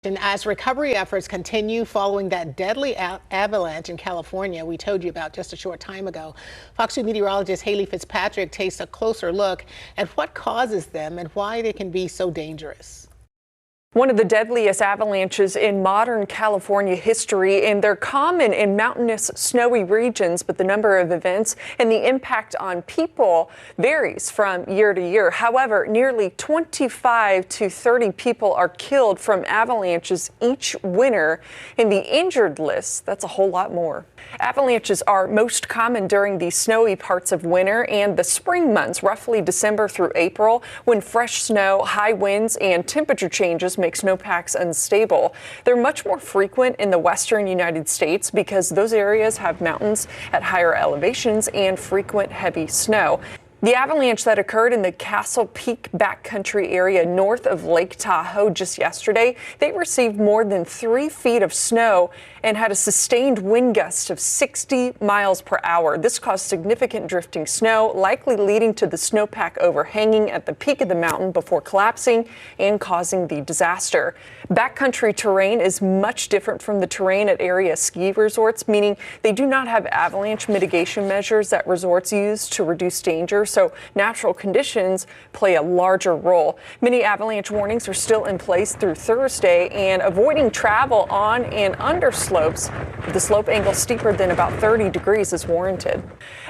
And as recovery efforts continue following that deadly avalanche in California we told you about just a short time ago, Fox 2 meteorologist Haley Fitzpatrick takes a closer look at what causes them and why they can be so dangerous. One of the deadliest avalanches in modern California history, and they're common in mountainous, snowy regions, but the number of events and the impact on people varies from year to year. However, nearly 25 to 30 people are killed from avalanches each winter. In the injured list, that's a whole lot more. Avalanches are most common during the snowy parts of winter and the spring months, roughly December through April, when fresh snow, high winds, and temperature changes make snowpacks unstable. They're much more frequent in the western United States because those areas have mountains at higher elevations and frequent heavy snow. The avalanche that occurred in the Castle Peak backcountry area north of Lake Tahoe just yesterday, they received more than 3 feet of snow and had a sustained wind gust of 60 miles per hour. This caused significant drifting snow, likely leading to the snowpack overhanging at the peak of the mountain before collapsing and causing the disaster. Backcountry terrain is much different from the terrain at area ski resorts, meaning they do not have avalanche mitigation measures that resorts use to reduce danger. So natural conditions play a larger role. Many avalanche warnings are still in place through Thursday, and avoiding travel on and under slopes with the slope angle steeper than about 30 degrees is warranted.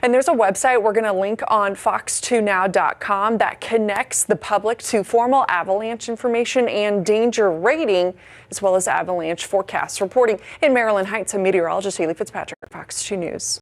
And there's a website we're going to link on fox2now.com that connects the public to formal avalanche information and danger rating, as well as avalanche forecasts. Reporting in Maryland Heights, I'm meteorologist Haley Fitzpatrick, Fox 2 News.